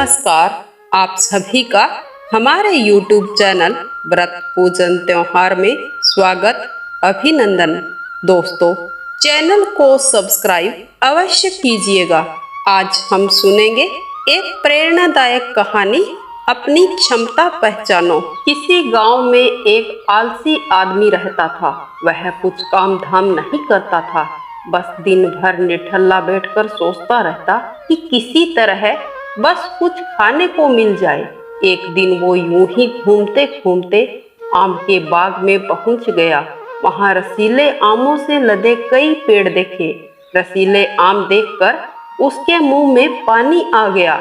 नमस्कार। आप सभी का हमारे YouTube चैनल व्रत पूजन त्योहार में स्वागत अभिनंदन। दोस्तों, चैनल को सब्सक्राइब अवश्य कीजिएगा। आज हम सुनेंगे एक प्रेरणादायक कहानी, अपनी क्षमता पहचानो। किसी गांव में एक आलसी आदमी रहता था। वह कुछ काम धाम नहीं करता था, बस दिन भर निठल्ला बैठकर सोचता रहता कि किसी तरह बस कुछ खाने को मिल जाए। एक दिन वो यूं ही घूमते घूमते आम के बाग में पहुंच गया। वहां रसीले आमों से लदे कई पेड़ देखे। रसीले आम देखकर उसके मुंह में पानी आ गया।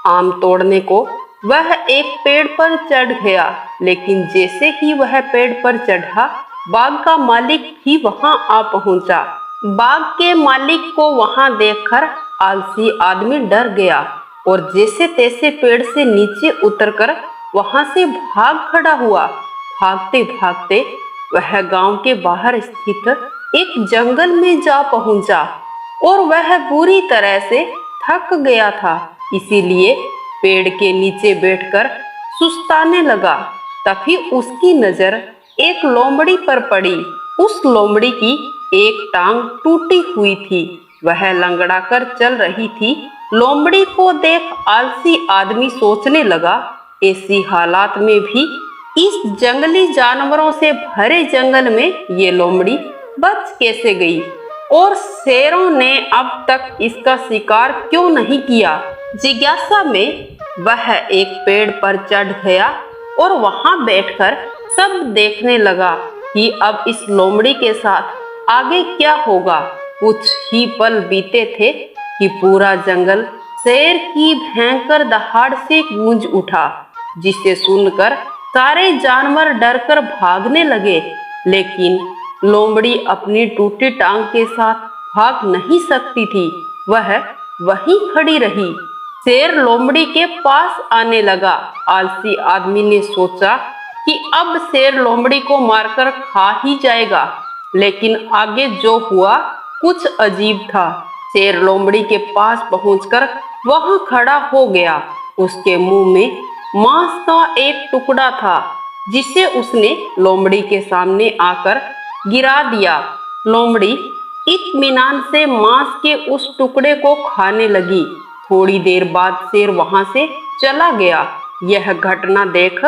आम तोड़ने को वह एक पेड़ पर चढ़ गया, लेकिन जैसे ही वह पेड़ पर चढ़ा, बाग का मालिक भी वहां आ पहुंचा। बाग के मालिक को वहां देखकर आलसी आदमी डर गया और जैसे तैसे पेड़ से नीचे उतरकर वहां से भाग खड़ा हुआ। भागते भागते वह गांव के बाहर स्थित एक जंगल में जा पहुंचा और वह बुरी तरह से थक गया था, इसीलिए पेड़ के नीचे बैठकर सुस्ताने लगा। तभी उसकी नजर एक लोमड़ी पर पड़ी। उस लोमड़ी की एक टांग टूटी हुई थी, वह लंगड़ा कर चल रही थी। लोमड़ी को देख आलसी आदमी सोचने लगा, ऐसी हालात में भी इस जंगली जानवरों से भरे जंगल में ये लोमड़ी बच कैसे गई, और शेरों ने अब तक इसका शिकार क्यों नहीं किया। जिज्ञासा में वह एक पेड़ पर चढ़ गया और वहां बैठकर सब देखने लगा कि अब इस लोमड़ी के साथ आगे क्या होगा। कुछ ही पल बीते थे कि पूरा जंगल शेर की भयंकर दहाड़ से गूंज उठा, जिसे सुनकर सारे जानवर डरकर भागने लगे। लेकिन लोमड़ी अपनी टूटी टांग के साथ भाग नहीं सकती थी, वह वहीं खड़ी रही। शेर लोमड़ी के पास आने लगा। आलसी आदमी ने सोचा कि अब शेर लोमड़ी को मारकर खा ही जाएगा, लेकिन आगे जो हुआ कुछ अजीब था। शेर लोमड़ी के पास पहुंचकर वहां खड़ा हो गया। उसके मुंह में मांस का एक टुकड़ा था, जिसे उसने लोमड़ी के सामने आकर गिरा दिया। लोमड़ी इत्मीनान से मांस के उस टुकड़े को खाने लगी। थोड़ी देर बाद शेर वहां से चला गया। यह घटना देख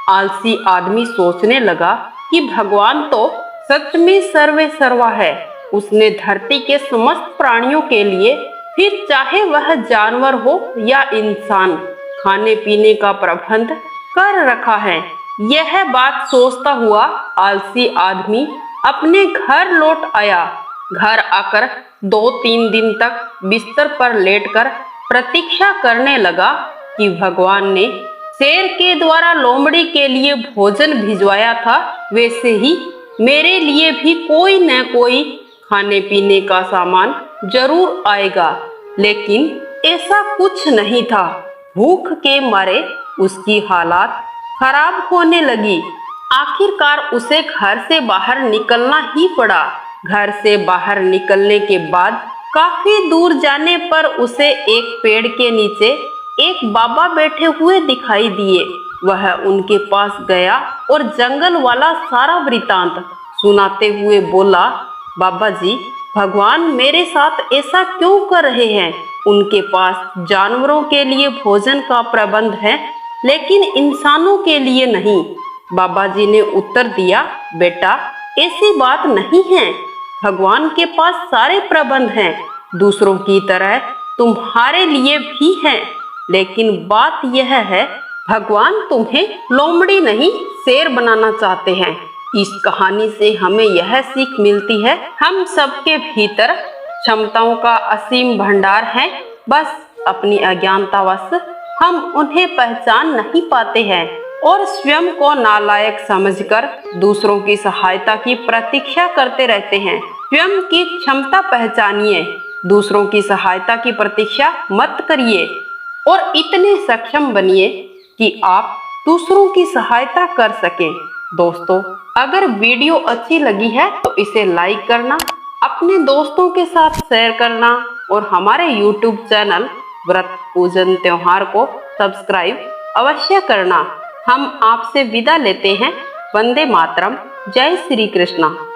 आलसी आदमी सोचने लगा कि भगवान तो सच में सर्वे सर्वा है। उसने धरती के समस्त प्राणियों के लिए, फिर चाहे वह जानवर हो या इंसान, खाने पीने का प्रबंध कर रखा है। यह बात सोचता हुआ आलसी आदमी अपने घर लौट आया। घर आकर 2-3 दिन तक बिस्तर पर लेटकर प्रतीक्षा करने लगा कि भगवान ने शेर के द्वारा लोमड़ी के लिए भोजन भिजवाया था, वैसे ही मेरे लिए भी कोई न कोई खाने पीने का सामान जरूर आएगा। लेकिन ऐसा कुछ नहीं था। भूख के मारे उसकी हालात खराब होने लगी। आखिरकार उसे घर से बाहर निकलना ही पड़ा। घर से बाहर निकलने के बाद काफी दूर जाने पर उसे एक पेड़ के नीचे एक बाबा बैठे हुए दिखाई दिए। वह उनके पास गया और जंगल वाला सारा वृतांत सुनाते हुए बोला, बाबा जी, भगवान मेरे साथ ऐसा क्यों कर रहे हैं? उनके पास जानवरों के लिए भोजन का प्रबंध है, लेकिन इंसानों के लिए नहीं। बाबा जी ने उत्तर दिया, बेटा, ऐसी बात नहीं है। भगवान के पास सारे प्रबंध हैं, दूसरों की तरह तुम्हारे लिए भी हैं। लेकिन बात यह है, भगवान तुम्हें लोमड़ी नहीं शेर बनाना चाहते हैं। इस कहानी से हमें यह सीख मिलती है, हम सबके भीतर क्षमताओं का असीम भंडार है, बस अपनी अज्ञानतावश हम उन्हें पहचान नहीं पाते हैं और स्वयं को नालायक समझकर दूसरों की सहायता की प्रतीक्षा करते रहते हैं। स्वयं की क्षमता पहचानिए, दूसरों की सहायता की प्रतीक्षा मत करिए और इतने सक्षम बनिए कि आप दूसरों की सहायता कर सकें। दोस्तों, अगर वीडियो अच्छी लगी है तो इसे लाइक करना, अपने दोस्तों के साथ शेयर करना और हमारे YouTube चैनल व्रत पूजन त्योहार को सब्सक्राइब अवश्य करना। हम आपसे विदा लेते हैं। वंदे मातरम। जय श्री कृष्णा।